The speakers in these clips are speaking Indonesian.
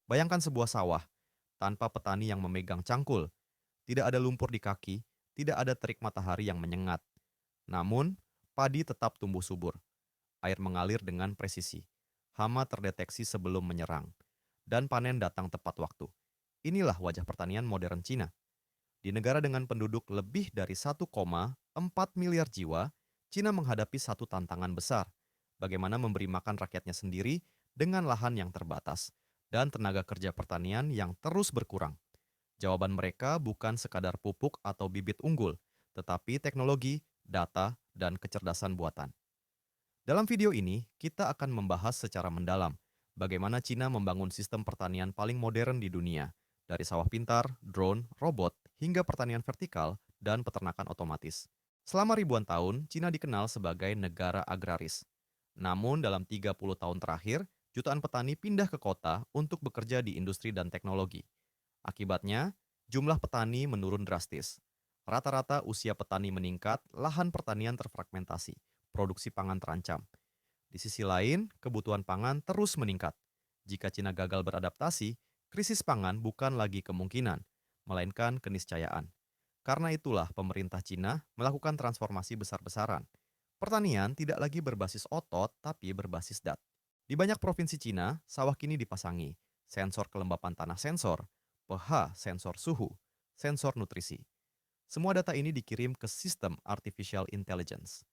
Bayangkan sebuah sawah tanpa petani yang memegang cangkul, tidak ada lumpur di kaki, tidak ada terik matahari yang menyengat. Namun, padi tetap tumbuh subur, air mengalir dengan presisi, hama terdeteksi sebelum menyerang, dan panen datang tepat waktu. Inilah wajah pertanian modern Cina. Di negara dengan penduduk lebih dari 1,4 miliar jiwa, Cina menghadapi satu tantangan besar. Bagaimana memberi makan rakyatnya sendiri dengan lahan yang terbatas dan tenaga kerja pertanian yang terus berkurang. Jawaban mereka bukan sekadar pupuk atau bibit unggul, tetapi teknologi, data, dan kecerdasan buatan. Dalam video ini, kita akan membahas secara mendalam bagaimana Cina membangun sistem pertanian paling modern di dunia, dari sawah pintar, drone, robot, hingga pertanian vertikal dan peternakan otomatis. Selama ribuan tahun, Cina dikenal sebagai negara agraris. Namun dalam 30 tahun terakhir, jutaan petani pindah ke kota untuk bekerja di industri dan teknologi. Akibatnya, jumlah petani menurun drastis. Rata-rata usia petani meningkat, lahan pertanian terfragmentasi, produksi pangan terancam. Di sisi lain, kebutuhan pangan terus meningkat. Jika Cina gagal beradaptasi, krisis pangan bukan lagi kemungkinan, melainkan keniscayaan. Karena itulah pemerintah Cina melakukan transformasi besar-besaran. Pertanian tidak lagi berbasis otot, tapi berbasis dat. Di banyak provinsi Cina, sawah kini dipasangi sensor kelembapan tanah sensor, pH sensor suhu, sensor nutrisi. Semua data ini dikirim ke sistem artificial intelligence.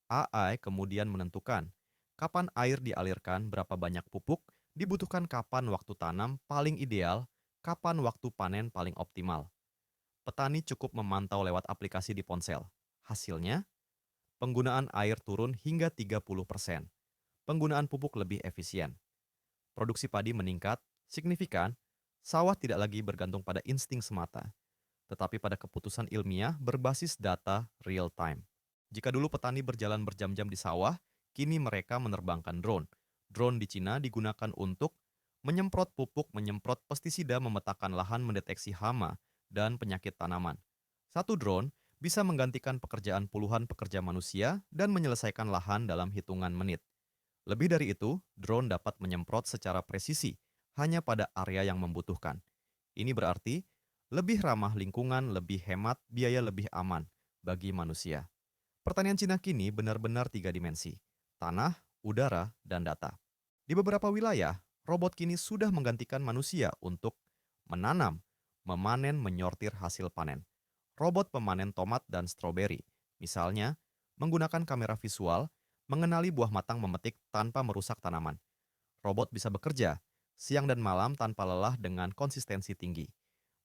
AI kemudian menentukan kapan air dialirkan, berapa banyak pupuk, dibutuhkan kapan waktu tanam paling ideal, kapan waktu panen paling optimal. Petani cukup memantau lewat aplikasi di ponsel. Hasilnya, penggunaan air turun hingga 30%. Penggunaan pupuk lebih efisien. Produksi padi meningkat signifikan. Sawah tidak lagi bergantung pada insting semata, tetapi pada keputusan ilmiah berbasis data real time. Jika dulu petani berjalan berjam-jam di sawah, kini mereka menerbangkan drone. Drone di Cina digunakan untuk menyemprot pupuk, menyemprot pestisida, memetakan lahan, mendeteksi hama, dan penyakit tanaman. Satu drone bisa menggantikan pekerjaan puluhan pekerja manusia dan menyelesaikan lahan dalam hitungan menit. Lebih dari itu, drone dapat menyemprot secara presisi hanya pada area yang membutuhkan. Ini berarti lebih ramah lingkungan, lebih hemat, biaya lebih aman bagi manusia. Pertanian Cina kini benar-benar tiga dimensi: tanah, udara, dan data. Di beberapa wilayah, robot kini sudah menggantikan manusia untuk menanam, memanen, menyortir hasil panen. Robot pemanen tomat dan stroberi, misalnya, menggunakan kamera visual, mengenali buah matang memetik tanpa merusak tanaman. Robot bisa bekerja siang dan malam tanpa lelah dengan konsistensi tinggi.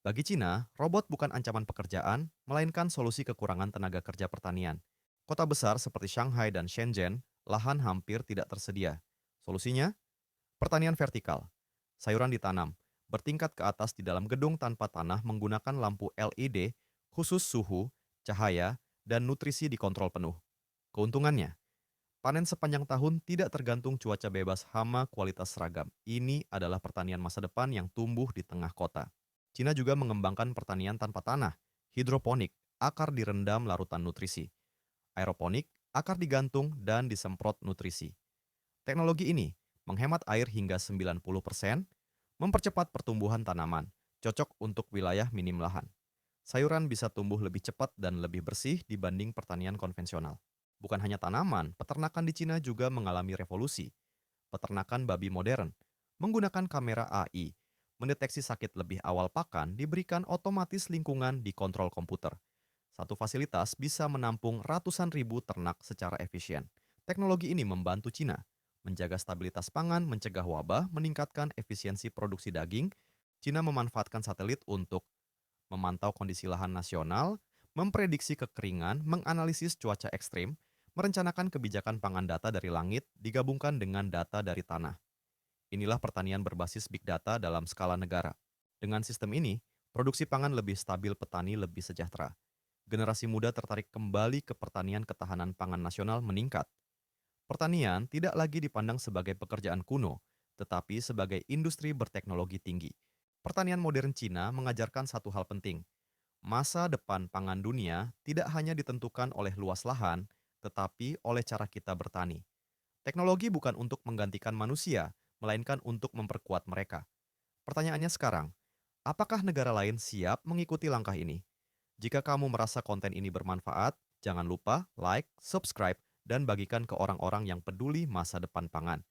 Bagi Cina, robot bukan ancaman pekerjaan, melainkan solusi kekurangan tenaga kerja pertanian. Kota besar seperti Shanghai dan Shenzhen, lahan hampir tidak tersedia. Solusinya, pertanian vertikal. Sayuran ditanam, bertingkat ke atas di dalam gedung tanpa tanah menggunakan lampu LED khusus suhu, cahaya, dan nutrisi dikontrol penuh. Keuntungannya, panen sepanjang tahun tidak tergantung cuaca bebas, hama, kualitas seragam. Ini adalah pertanian masa depan yang tumbuh di tengah kota. Cina juga mengembangkan pertanian tanpa tanah, hidroponik, akar direndam larutan nutrisi, aeroponik, akar digantung dan disemprot nutrisi. Teknologi ini menghemat air hingga 90%, mempercepat pertumbuhan tanaman, cocok untuk wilayah minim lahan. Sayuran bisa tumbuh lebih cepat dan lebih bersih dibanding pertanian konvensional. Bukan hanya tanaman, peternakan di Cina juga mengalami revolusi. Peternakan babi modern menggunakan kamera AI, mendeteksi sakit lebih awal pakan, diberikan otomatis, lingkungan dikontrol komputer. Satu fasilitas bisa menampung ratusan ribu ternak secara efisien. Teknologi ini membantu Cina menjaga stabilitas pangan, mencegah wabah, meningkatkan efisiensi produksi daging. Cina memanfaatkan satelit untuk memantau kondisi lahan nasional, memprediksi kekeringan, menganalisis cuaca ekstrim, merencanakan kebijakan pangan. Data dari langit digabungkan dengan data dari tanah. Inilah pertanian berbasis big data dalam skala negara. Dengan sistem ini, produksi pangan lebih stabil, petani lebih sejahtera. Generasi muda tertarik kembali ke pertanian, ketahanan pangan nasional meningkat. Pertanian tidak lagi dipandang sebagai pekerjaan kuno, tetapi sebagai industri berteknologi tinggi. Pertanian modern Cina mengajarkan satu hal penting: masa depan pangan dunia tidak hanya ditentukan oleh luas lahan, tetapi oleh cara kita bertani. Teknologi bukan untuk menggantikan manusia, melainkan untuk memperkuat mereka. Pertanyaannya sekarang, apakah negara lain siap mengikuti langkah ini? Jika kamu merasa konten ini bermanfaat, jangan lupa like, subscribe, dan bagikan ke orang-orang yang peduli masa depan pangan.